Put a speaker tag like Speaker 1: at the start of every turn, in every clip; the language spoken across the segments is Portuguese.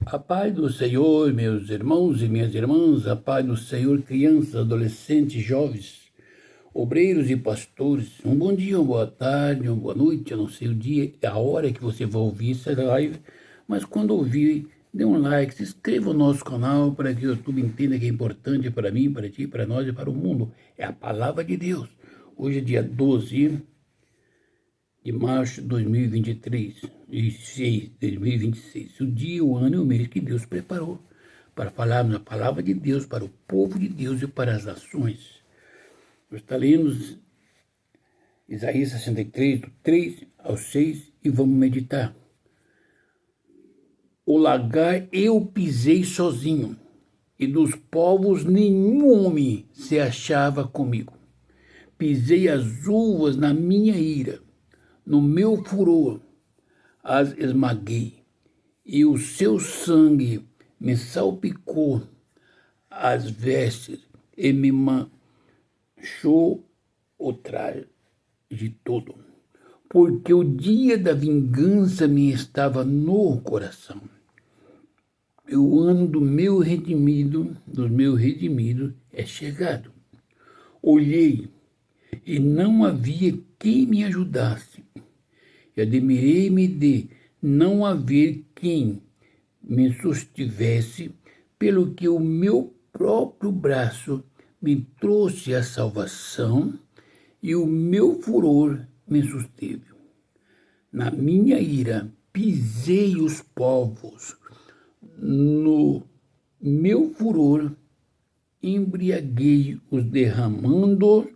Speaker 1: A paz do Senhor, meus irmãos e minhas irmãs, a paz do Senhor, crianças, adolescentes, jovens, obreiros e pastores. Um bom dia, uma boa tarde, uma boa noite, eu não sei o dia, a hora que você vai ouvir essa live, mas quando ouvir, dê um like, se inscreva no nosso canal para que o YouTube entenda que é importante para mim, para ti, para nós e para o mundo. É a palavra de Deus. Hoje é dia 12 de março de 2026, o dia, o ano e o mês que Deus preparou para falarmos a palavra de Deus para o povo de Deus e para as nações. Nós estaremos Isaías 63, do 3 ao 6, e vamos meditar. O lagar eu pisei sozinho, e dos povos nenhum homem se achava comigo. Pisei as uvas na minha ira, no meu furor as esmaguei, e o seu sangue me salpicou as vestes e me manchou o traje todo, porque o dia da vingança me estava no coração. E o ano dos meus redimidos é chegado. Olhei, e não havia quem me ajudasse. E admirei-me de não haver quem me sustivesse, pelo que o meu próprio braço me trouxe a salvação e o meu furor me susteve. Na minha ira pisei os povos, no meu furor embriaguei-os, derramando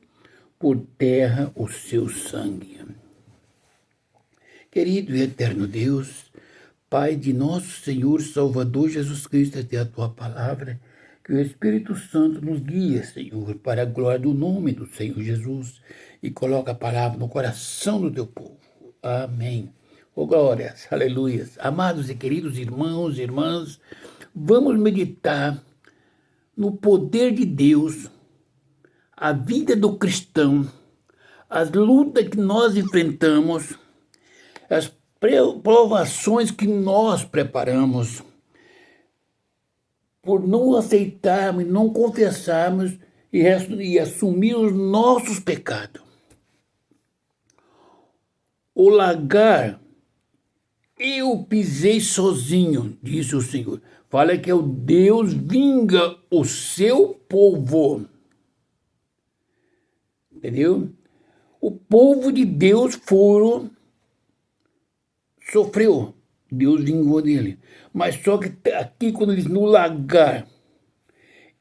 Speaker 1: por terra o seu sangue. Querido e eterno Deus, Pai de nosso Senhor Salvador Jesus Cristo, até a Tua palavra, que o Espírito Santo nos guie, Senhor, para a glória do nome do Senhor Jesus, e coloca a palavra no coração do Teu povo. Amém. Oh, glórias, aleluias. Amados e queridos irmãos e irmãs, vamos meditar no poder de Deus, a vida do cristão, as lutas que nós enfrentamos, as provações que nós preparamos por não aceitarmos, não confessarmos e assumir os nossos pecados. O lagar eu pisei sozinho, disse o Senhor. Fala que é o Deus vinga o seu povo. Entendeu? O povo de Deus sofreu, Deus vingou dele. Mas só que aqui, quando diz no lagar,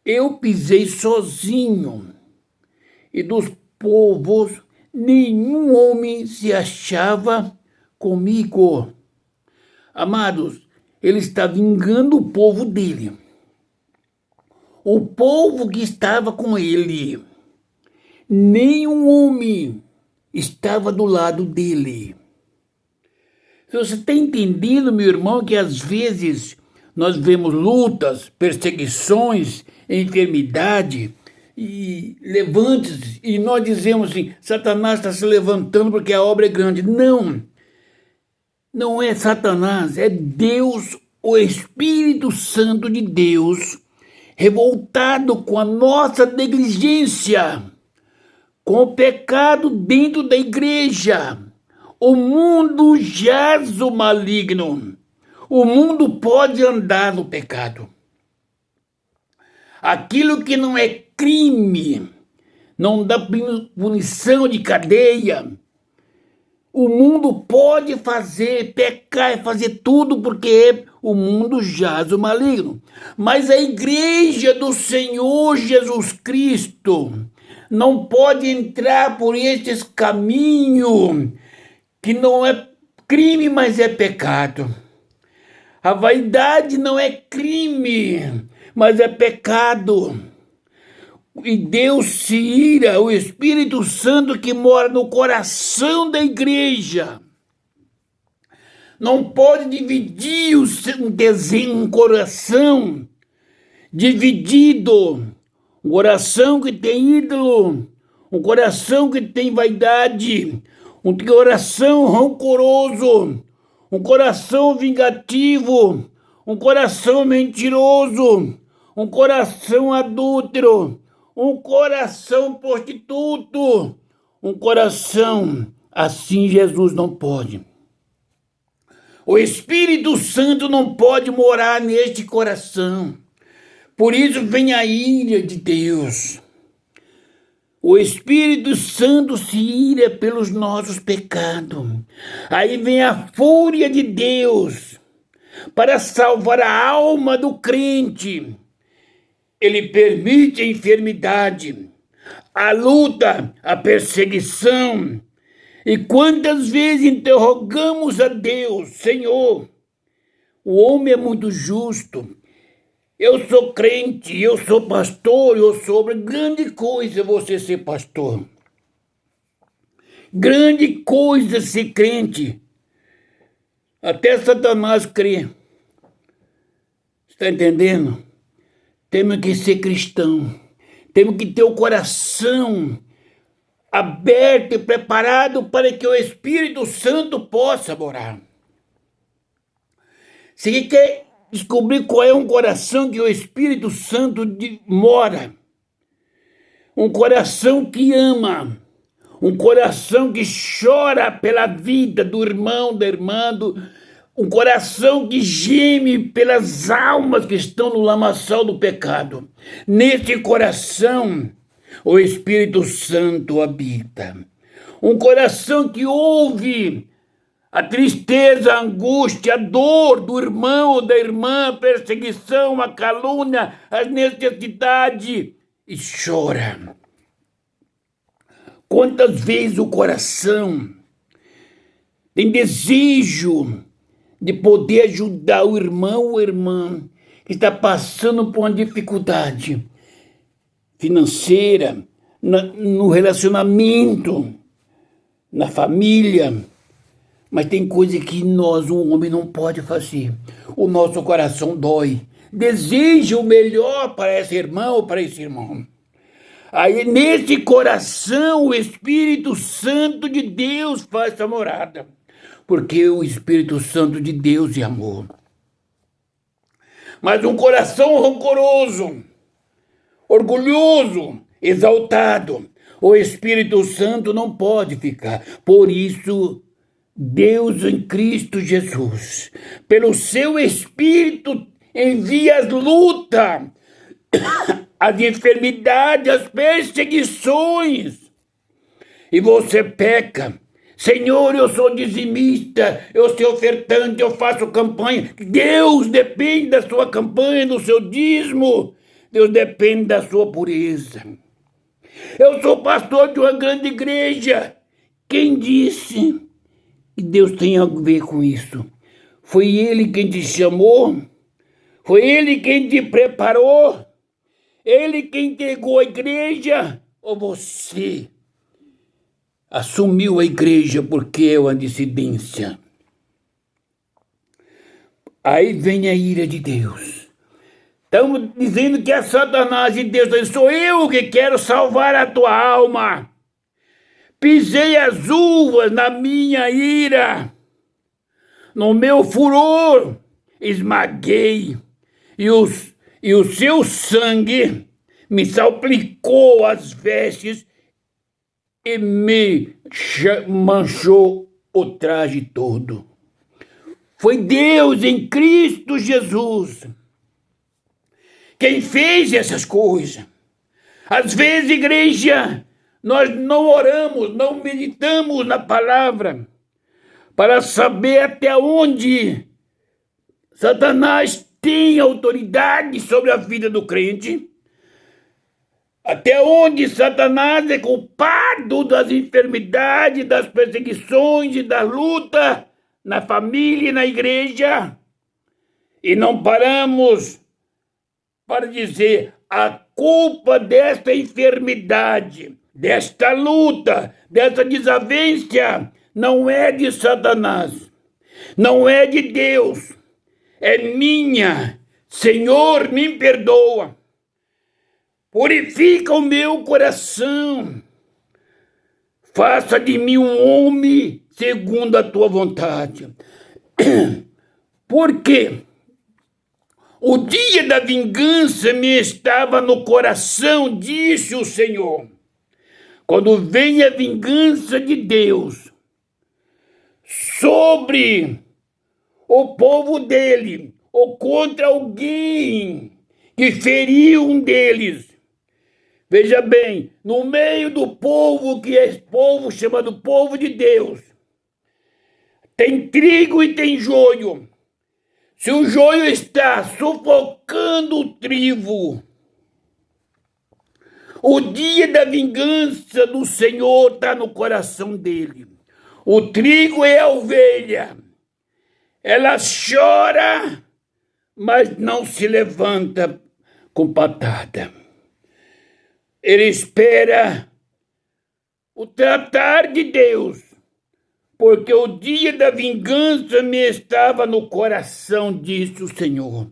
Speaker 1: eu pisei sozinho, e dos povos nenhum homem se achava comigo. Amados, ele está vingando o povo dele. O povo que estava com ele, nenhum homem estava do lado dele. Você está entendendo, meu irmão, que às vezes nós vemos lutas, perseguições, enfermidade e levantes, e nós dizemos assim, Satanás está se levantando porque a obra é grande. Não, não é Satanás, é Deus, o Espírito Santo de Deus, revoltado com a nossa negligência, com o pecado dentro da igreja. O mundo jaz o maligno. O mundo pode andar no pecado. Aquilo que não é crime, não dá punição de cadeia. O mundo pode fazer, pecar e fazer tudo porque o mundo jaz o maligno. Mas a igreja do Senhor Jesus Cristo não pode entrar por estes caminhos que não é crime, mas é pecado. A vaidade não é crime, mas é pecado. E Deus se ira, o Espírito Santo que mora no coração da igreja. Não pode dividir um coração dividido, um coração que tem ídolo, um coração que tem vaidade, um coração rancoroso, um coração vingativo, um coração mentiroso, um coração adúltero, um coração prostituto, um coração assim Jesus não pode. O Espírito Santo não pode morar neste coração. Por isso vem a ira de Deus. O Espírito Santo se ira pelos nossos pecados. Aí vem a fúria de Deus para salvar a alma do crente. Ele permite a enfermidade, a luta, a perseguição. E quantas vezes interrogamos a Deus: Senhor, o homem é muito justo. Eu sou crente, eu sou pastor, eu sou... Grande coisa você ser pastor. Grande coisa ser crente. Até Satanás crê. Está entendendo? Temos que ser cristão. Temos que ter o coração aberto e preparado para que o Espírito Santo possa morar. Se quer descobrir qual é um coração que o Espírito Santo mora, um coração que ama, um coração que chora pela vida do irmão, da irmã, um coração que geme pelas almas que estão no lamaçal do pecado. Nesse coração, o Espírito Santo habita. Um coração que ouve a tristeza, a angústia, a dor do irmão ou da irmã, a perseguição, a calúnia, a necessidade e chora. Quantas vezes o coração tem desejo de poder ajudar o irmão ou a irmã que está passando por uma dificuldade financeira, no relacionamento, na família. Mas tem coisa que nós, um homem, não pode fazer. O nosso coração dói. Deseja o melhor para esse irmão ou para esse irmão. Aí nesse coração o Espírito Santo de Deus faz sua morada. Porque o Espírito Santo de Deus é amor. Mas um coração rancoroso, orgulhoso, exaltado, o Espírito Santo não pode ficar. Por isso, Deus em Cristo Jesus, pelo seu Espírito, envia as lutas, as enfermidades, as perseguições. E você peca. Senhor, eu sou dizimista, eu sou ofertante, eu faço campanha. Deus depende da sua campanha, do seu dízimo. Deus depende da sua pureza. Eu sou pastor de uma grande igreja. Quem disse que Deus tem a ver com isso? Foi Ele quem te chamou? Foi Ele quem te preparou? Ele quem entregou a igreja? Ou você assumiu a igreja porque é uma dissidência? Aí vem a ira de Deus. Estamos dizendo que é Satanás e Deus diz: sou eu que quero salvar a tua alma. Pisei as uvas na minha ira. No meu furor esmaguei. E o seu sangue me salpicou as vestes e me manchou o traje todo. Foi Deus em Cristo Jesus quem fez essas coisas. Às vezes, igreja, nós não oramos, não meditamos na palavra para saber até onde Satanás tem autoridade sobre a vida do crente, até onde Satanás é culpado das enfermidades, das perseguições e da luta na família e na igreja. E não paramos para dizer: a culpa desta enfermidade, desta luta, dessa desavença não é de Satanás, não é de Deus, é minha. Senhor, me perdoa. Purifica o meu coração. Faça de mim um homem segundo a tua vontade. Por quê? O dia da vingança me estava no coração, disse o Senhor. Quando vem a vingança de Deus sobre o povo dele, ou contra alguém que feriu um deles. Veja bem, no meio do povo, que é povo chamado povo de Deus, tem trigo e tem joio. Se o joio está sufocando o trigo, o dia da vingança do Senhor está no coração dele. O trigo é a ovelha. Ela chora, mas não se levanta com patada. Ele espera o tratar de Deus, porque o dia da vingança me estava no coração, disse o Senhor.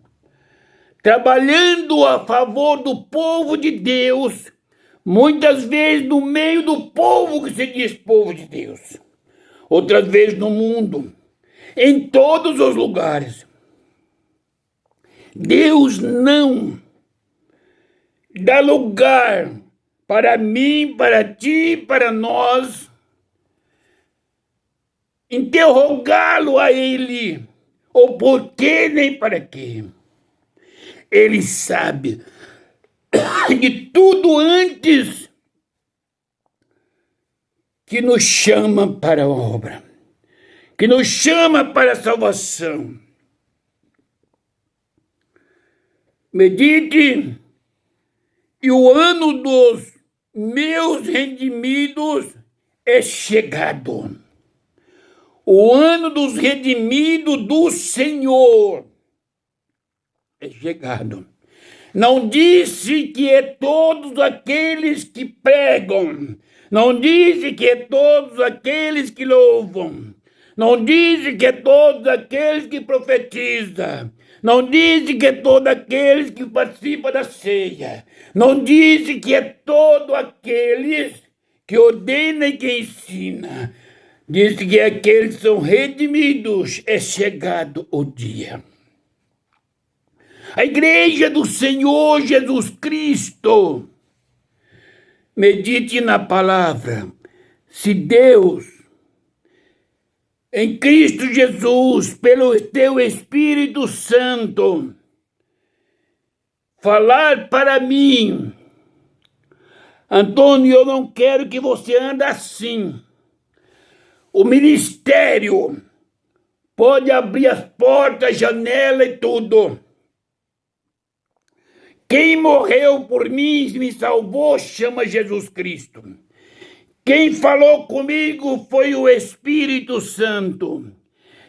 Speaker 1: Trabalhando a favor do povo de Deus, muitas vezes no meio do povo que se diz povo de Deus, outras vezes no mundo, em todos os lugares. Deus não dá lugar para mim, para ti, para nós, interrogá-lo a ele, ou por quê, nem para quê. Ele sabe de tudo antes que nos chama para a obra, que nos chama para a salvação. Medite, e o ano dos meus redimidos é chegado. O ano dos redimidos do Senhor é chegado. Não disse que é todos aqueles que pregam. Não disse que é todos aqueles que louvam. Não disse que é todos aqueles que profetizam. Não disse que é todos aqueles que participam da ceia. Não disse que é todos aqueles que ordenam e que ensinam. Disse que aqueles que são redimidos é chegado o dia. A igreja do Senhor Jesus Cristo. Medite na palavra. Se Deus, em Cristo Jesus, pelo teu Espírito Santo, falar para mim, Antônio, eu não quero que você ande assim. O ministério pode abrir as portas, janela e tudo. Quem morreu por mim e me salvou chama Jesus Cristo. Quem falou comigo foi o Espírito Santo.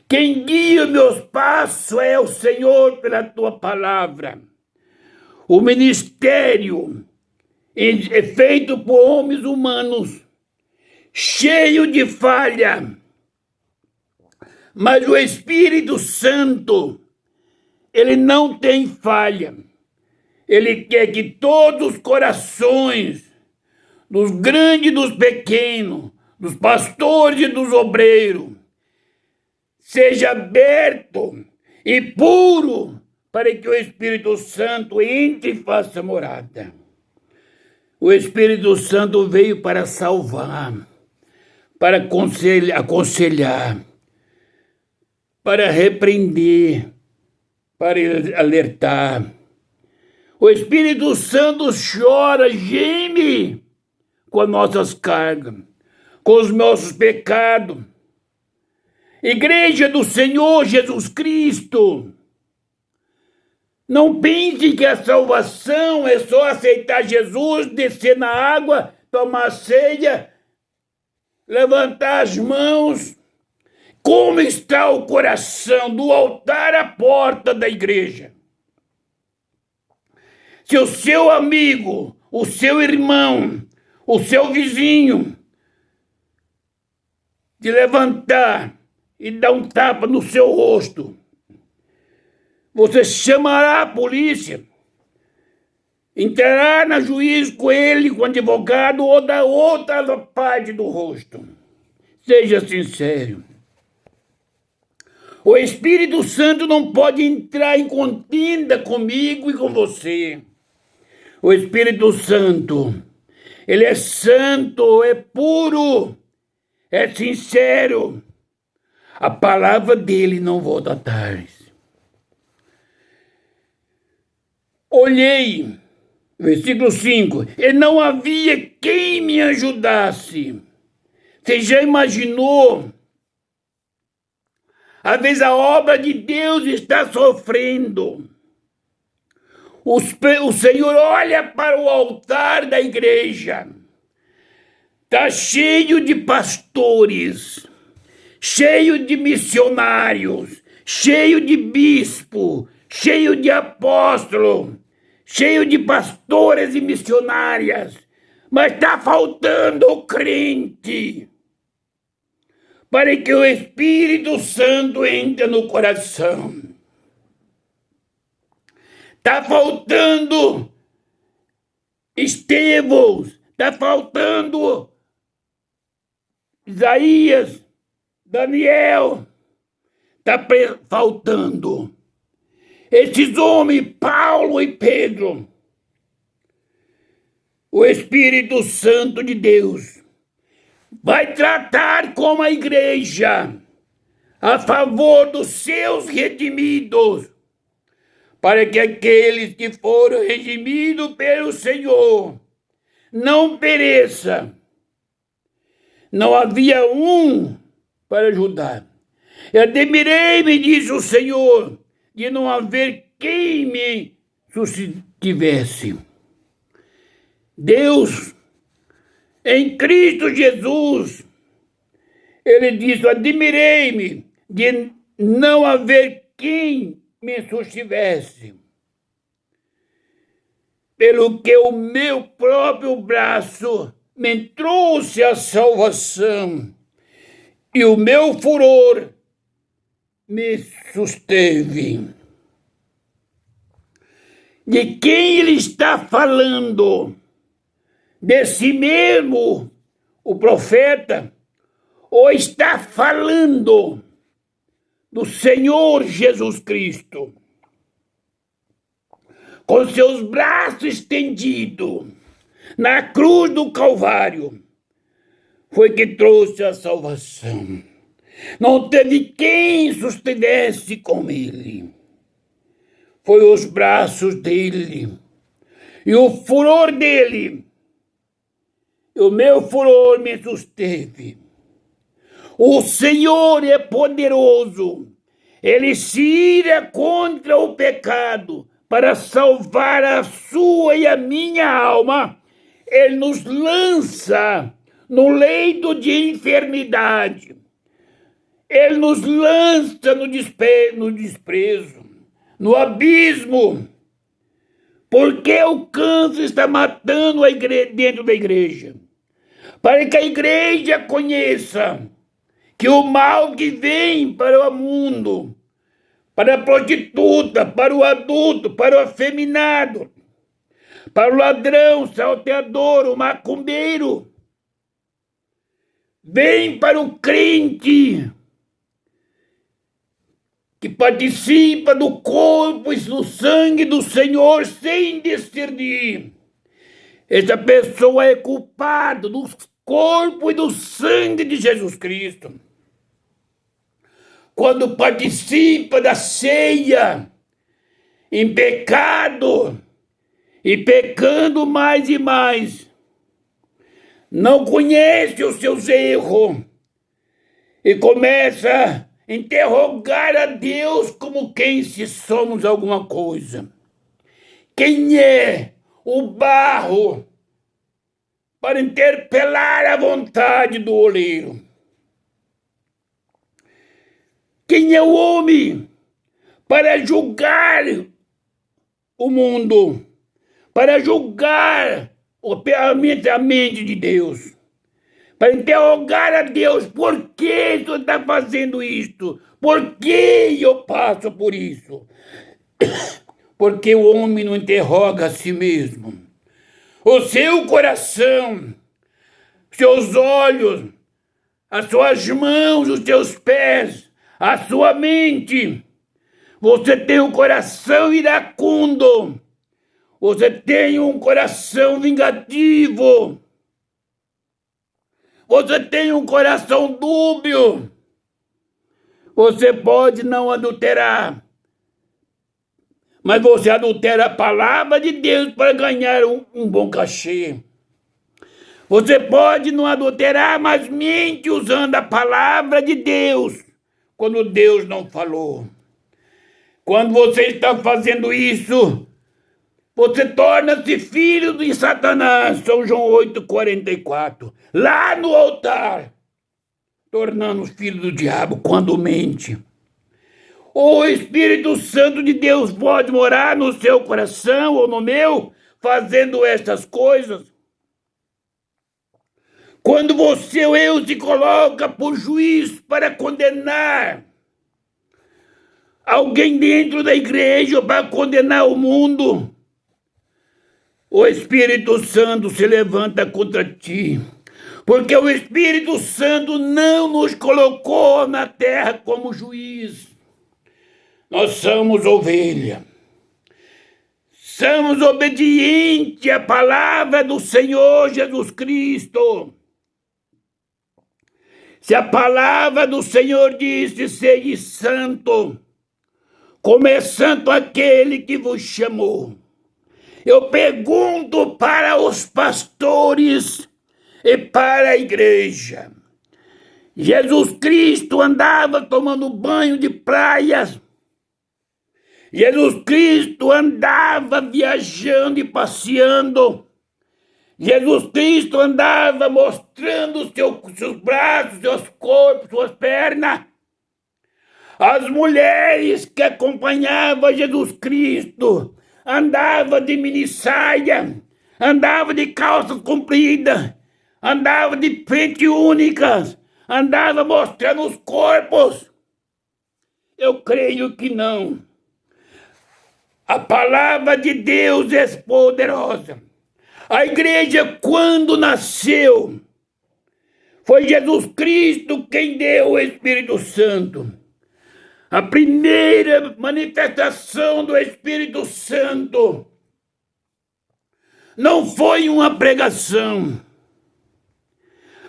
Speaker 1: Quem guia meus passos é o Senhor pela tua palavra. O ministério é feito por homens humanos, cheio de falha. Mas o Espírito Santo, ele não tem falha. Ele quer que todos os corações, dos grandes e dos pequenos, dos pastores e dos obreiros, seja aberto e puro para que o Espírito Santo entre e faça morada. O Espírito Santo veio para salvar, para aconselhar, para repreender, para alertar. O Espírito Santo chora, geme com as nossas cargas, com os nossos pecados. Igreja do Senhor Jesus Cristo, não pense que a salvação é só aceitar Jesus, descer na água, tomar ceia, levantar as mãos. Como está o coração do altar à porta da igreja? Se o seu amigo, o seu irmão, o seu vizinho te levantar e dar um tapa no seu rosto, você chamará a polícia, entrará na juiz com ele, com o advogado ou da outra parte do rosto. Seja sincero. O Espírito Santo não pode entrar em contenda comigo e com você. O Espírito Santo, ele é santo, é puro, é sincero. A palavra dele não volta atrás. Olhei, versículo 5, e não havia quem me ajudasse. Você já imaginou? Às vezes a obra de Deus está sofrendo. O Senhor olha para o altar da igreja. Está cheio de pastores, cheio de missionários, cheio de bispo, cheio de apóstolo, cheio de pastores e missionárias. Mas está faltando o crente para que o Espírito Santo entre no coração. Está faltando Estevão, está faltando Isaías, Daniel, está faltando esses homens, Paulo e Pedro. O Espírito Santo de Deus vai tratar com a igreja a favor dos seus redimidos, para que aqueles que foram redimidos pelo Senhor não pereçam. Não havia um para ajudar. Eu admirei-me, disse o Senhor, de não haver quem me sustivesse. Deus, em Cristo Jesus, ele disse, admirei-me de não haver quem me sustivesse, pelo que o meu próprio braço me trouxe a salvação, e o meu furor me susteve. De quem ele está falando? De si mesmo, o profeta, ou está falando do Senhor Jesus Cristo, com seus braços estendidos na cruz do Calvário, foi que trouxe a salvação. Não teve quem sostenesse com ele. Foi os braços dele e o furor dele. E o meu furor me susteve. O Senhor é poderoso. Ele se ira contra o pecado para salvar a sua e a minha alma. Ele nos lança no leito de enfermidade. Ele nos lança no desprezo, no abismo, porque o câncer está matando a igreja, dentro da igreja. Para que a igreja conheça que o mal que vem para o mundo, para a prostituta, para o adulto, para o afeminado, para o ladrão, salteador, o macumbeiro, vem para o crente que participa do corpo e do sangue do Senhor sem discernir. Essa pessoa é culpada do corpo e do sangue de Jesus Cristo. Quando participa da ceia em pecado e pecando mais e mais, não conhece os seus erros e começa a interrogar a Deus como quem se somos alguma coisa. Quem é o barro para interpelar a vontade do oleiro? Quem é o homem para julgar o mundo, para julgar a mente de Deus, para interrogar a Deus, por que o Senhor está fazendo isto? Por que eu passo por isso? Porque o homem não interroga a si mesmo. O seu coração, seus olhos, as suas mãos, os seus pés, a sua mente. Você tem um coração iracundo. Você tem um coração vingativo. Você tem um coração dúbio. Você pode não adulterar, mas você adultera a palavra de Deus para ganhar um bom cachê. Você pode não adulterar, mas mente usando a palavra de Deus, quando Deus não falou. Quando você está fazendo isso, você torna-se filho de Satanás, São João 8,44. Lá no altar, tornando-nos filho do diabo quando mente. O Espírito Santo de Deus pode morar no seu coração ou no meu, fazendo estas coisas. Quando você ou eu se coloca por juiz para condenar alguém dentro da igreja, para condenar o mundo, o Espírito Santo se levanta contra ti. Porque o Espírito Santo não nos colocou na terra como juiz. Nós somos ovelha. Somos obedientes à palavra do Senhor Jesus Cristo. Se a palavra do Senhor disse, seja santo, como é santo aquele que vos chamou. Eu pergunto para os pastores e para a igreja. Jesus Cristo andava tomando banho de praias. Jesus Cristo andava viajando e passeando. Jesus Cristo andava mostrando seus braços, seus corpos, suas pernas. As mulheres que acompanhavam Jesus Cristo andavam de minissaia, andavam de calças compridas, andavam de pente únicas, andavam mostrando os corpos. Eu creio que não. A palavra de Deus é poderosa. A igreja, quando nasceu, foi Jesus Cristo quem deu o Espírito Santo. A primeira manifestação do Espírito Santo não foi uma pregação.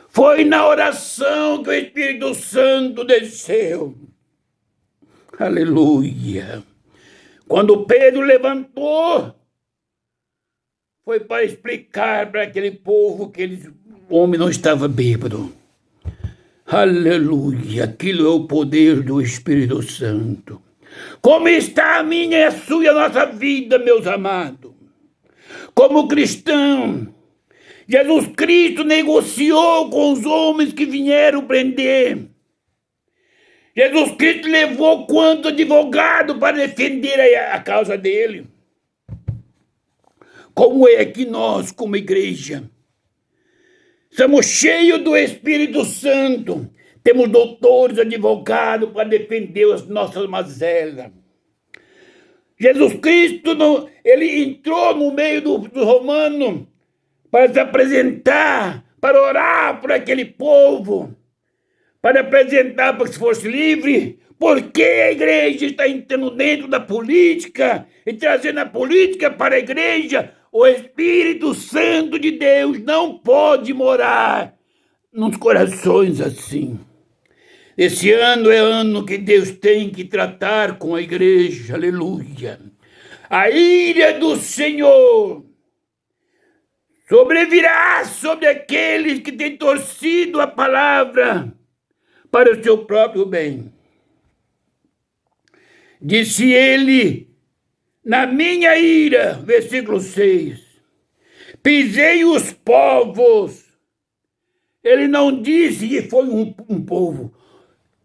Speaker 1: Foi na oração que o Espírito Santo desceu. Aleluia. Quando Pedro levantou, foi para explicar para aquele povo que o homem não estava bêbado. Aleluia, aquilo é o poder do Espírito Santo. Como está a minha e a sua e a nossa vida, meus amados? Como cristão, Jesus Cristo negociou com os homens que vieram prender. Jesus Cristo levou quanto advogado para defender a causa dele. Como é que nós, como igreja, somos cheios do Espírito Santo, temos doutores, advogados para defender as nossas mazelas. Jesus Cristo, ele entrou no meio dos romanos para se apresentar, para orar por aquele povo, para apresentar para que se fosse livre. Porque a igreja está entrando dentro da política e trazendo a política para a igreja? O Espírito Santo de Deus não pode morar nos corações assim. Esse ano é ano que Deus tem que tratar com a igreja, aleluia. A ira do Senhor sobrevirá sobre aqueles que têm torcido a palavra para o seu próprio bem. Disse ele, na minha ira, versículo 6, pisei os povos. Ele não disse que foi um povo.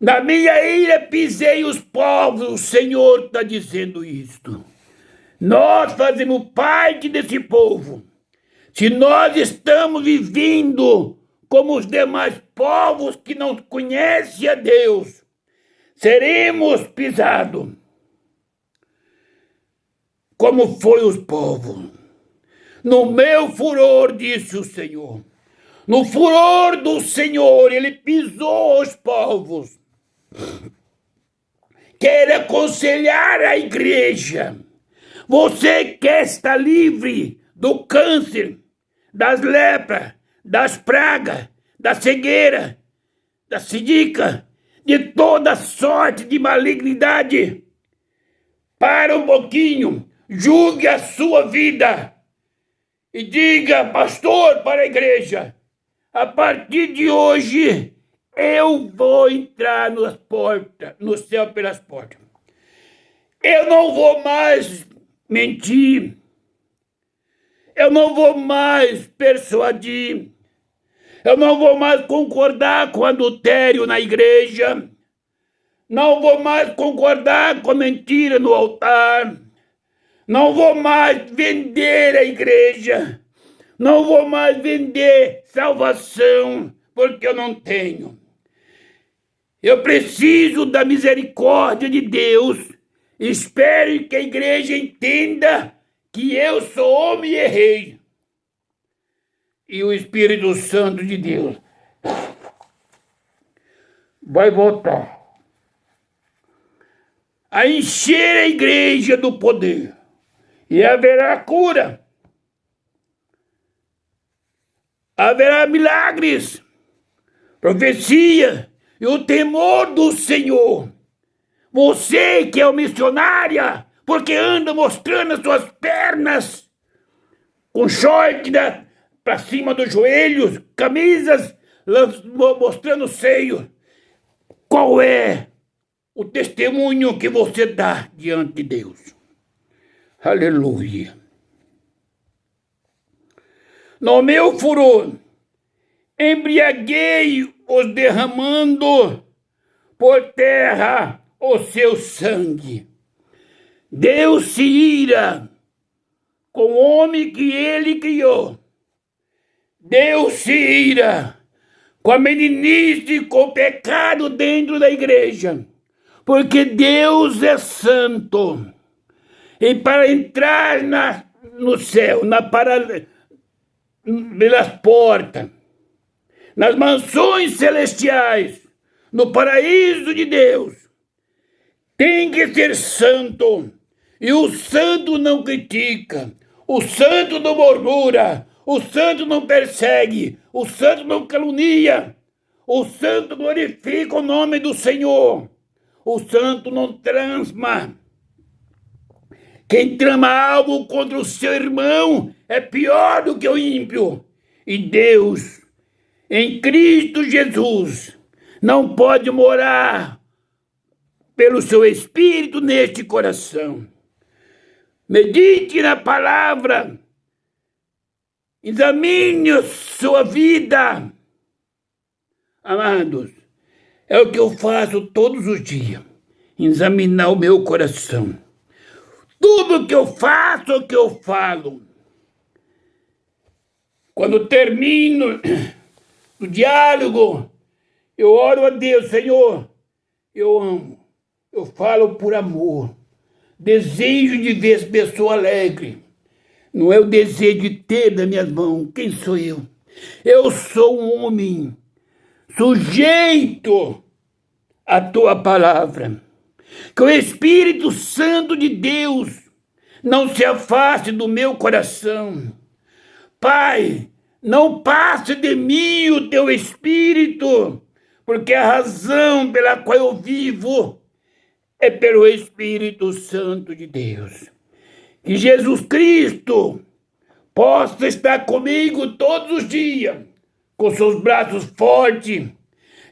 Speaker 1: Na minha ira pisei os povos, o Senhor está dizendo isto. Nós fazemos parte desse povo. Se nós estamos vivendo como os demais povos que não conhecem a Deus, seremos pisados. Como foi os povos. No meu furor, disse o Senhor. No furor do Senhor, ele pisou os povos. quer aconselhar a igreja. Você quer estar livre do câncer, das lepras, das pragas, da cegueira, da sedica, de toda sorte de malignidade. Para um pouquinho, julgue a sua vida e diga, pastor, para a igreja, a partir de hoje, eu vou entrar no céu pelas portas. Eu não vou mais mentir. Eu não vou mais persuadir. Eu não vou mais concordar com adultério na igreja. Não vou mais concordar com mentira no altar. Não vou mais vender a igreja. Não vou mais vender salvação, porque eu não tenho. Eu preciso da misericórdia de Deus. Espero que a igreja entenda que eu sou homem e errei. E o Espírito Santo de Deus vai voltar a encher a igreja do poder. E haverá cura. Haverá milagres, profecia e o temor do Senhor. Você que é uma missionária, porque anda mostrando as suas pernas com short para cima dos joelhos, camisas mostrando o seio. Qual é o testemunho que você dá diante de Deus? Aleluia. No meu furor, embriaguei-os derramando por terra o seu sangue. Deus se ira com o homem que ele criou. Deus se ira com a meninice e com o pecado dentro da igreja. Porque Deus é santo. E para entrar no céu, pelas portas, nas mansões celestiais, no paraíso de Deus, tem que ser santo. E o santo não critica, o santo não murmura, o santo não persegue, o santo não calunia, o santo glorifica o nome do Senhor, o santo não trama. Quem trama algo contra o seu irmão é pior do que o ímpio. E Deus, em Cristo Jesus, não pode morar pelo seu Espírito neste coração. Medite na palavra, examine a sua vida. Amados, é o que eu faço todos os dias, examinar o meu coração. Tudo que eu faço, o que eu falo. Quando termino o diálogo, eu oro a Deus, Senhor, eu amo, eu falo por amor. Desejo de ver as pessoas alegres. Não é o desejo de ter nas minhas mãos. Quem sou eu? Eu sou um homem sujeito à tua palavra. Que o Espírito Santo de Deus não se afaste do meu coração. Pai, não passe de mim o teu Espírito, porque a razão pela qual eu vivo é pelo Espírito Santo de Deus. Que Jesus Cristo possa estar comigo todos os dias, com seus braços fortes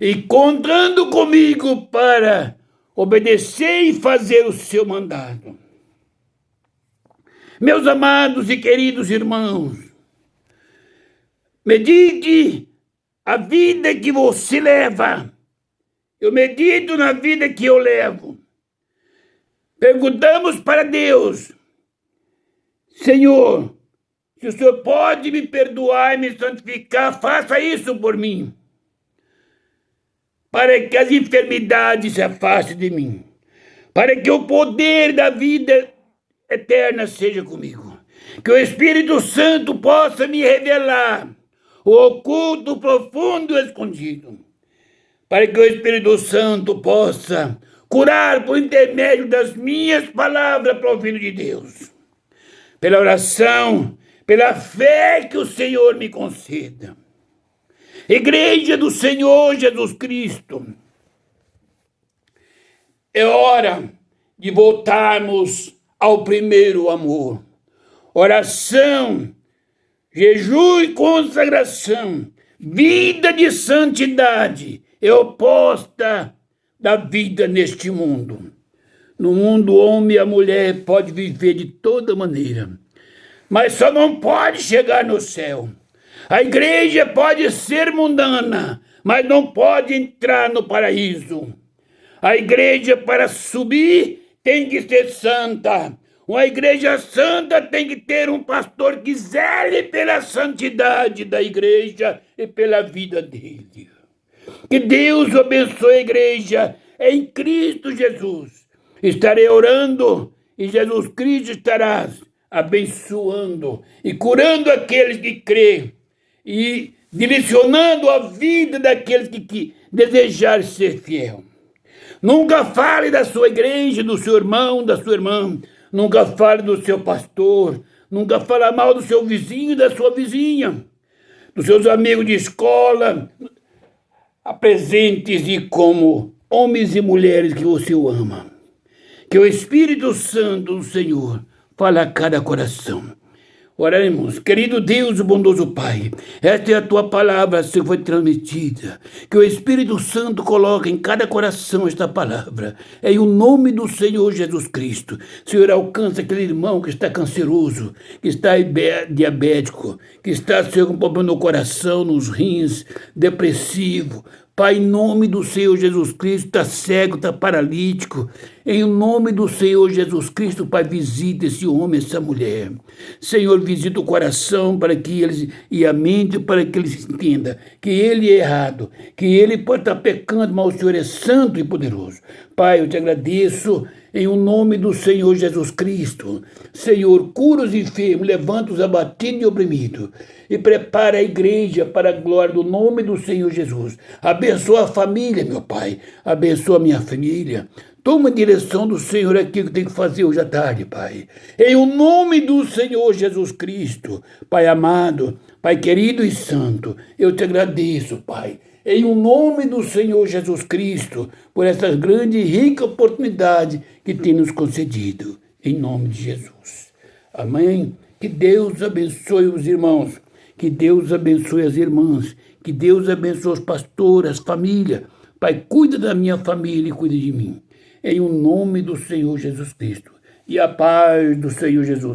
Speaker 1: e contando comigo para obedecer e fazer o seu mandado. Meus amados e queridos irmãos, medite a vida que você leva. Eu medito na vida que eu levo. Perguntamos para Deus, Senhor, se o Senhor pode me perdoar e me santificar, faça isso por mim, para que as enfermidades se afastem de mim, para que o poder da vida eterna seja comigo, que o Espírito Santo possa me revelar o oculto, o profundo e o escondido, para que o Espírito Santo possa curar por intermédio das minhas palavras para o Filho de Deus. Pela oração, pela fé que o Senhor me conceda. Igreja do Senhor Jesus Cristo, é hora de voltarmos ao primeiro amor. Oração, jejum e consagração, vida de santidade é oposta da vida neste mundo. No mundo, o homem e a mulher podem viver de toda maneira, mas só não pode chegar no céu. A igreja pode ser mundana, mas não pode entrar no paraíso. A igreja, para subir, tem que ser santa. Uma igreja santa tem que ter um pastor que zele pela santidade da igreja e pela vida dele. Que Deus abençoe a igreja em Cristo Jesus. Estarei orando e Jesus Cristo estará abençoando e curando aqueles que creem e direcionando a vida daqueles que desejarem ser fiel. Nunca fale da sua igreja, do seu irmão, da sua irmã. Nunca fale do seu pastor. Nunca fale mal do seu vizinho e da sua vizinha. Dos seus amigos de escola. Apresente-se como homens e mulheres que você ama. Que o Espírito Santo do Senhor fale a cada coração. Oraremos. Querido Deus, o bondoso Pai, esta é a Tua palavra que foi transmitida. Que o Espírito Santo coloque em cada coração esta palavra. Em o nome do Senhor Jesus Cristo. Senhor, alcança aquele irmão que está canceroso, que está diabético, que está, Senhor, com problema no coração, nos rins, depressivo. Pai, em nome do Senhor Jesus Cristo, está cego, está paralítico. Em nome do Senhor Jesus Cristo, Pai, visita esse homem, essa mulher. Senhor, visita o coração para que eles, e a mente para que eles entendam que ele é errado, que ele pode estar pecando, mas o Senhor é santo e poderoso. Pai, eu te agradeço em o nome do Senhor Jesus Cristo. Senhor, cura os enfermos, levanta os abatidos e oprimidos e prepara a igreja para a glória do nome do Senhor Jesus. Abençoa a família, meu Pai. Abençoa a minha família. Toma a direção do Senhor aquilo que tem que fazer hoje à tarde, Pai. Em o nome do Senhor Jesus Cristo, Pai amado, Pai querido e santo, eu te agradeço, Pai. Em o nome do Senhor Jesus Cristo, por essa grande e rica oportunidade que tem nos concedido. Em nome de Jesus. Amém. Que Deus abençoe os irmãos. Que Deus abençoe as irmãs. Que Deus abençoe os pastores, as famílias. Pai, cuida da minha família e cuida de mim. Em o nome do Senhor Jesus Cristo. E a paz do Senhor Jesus.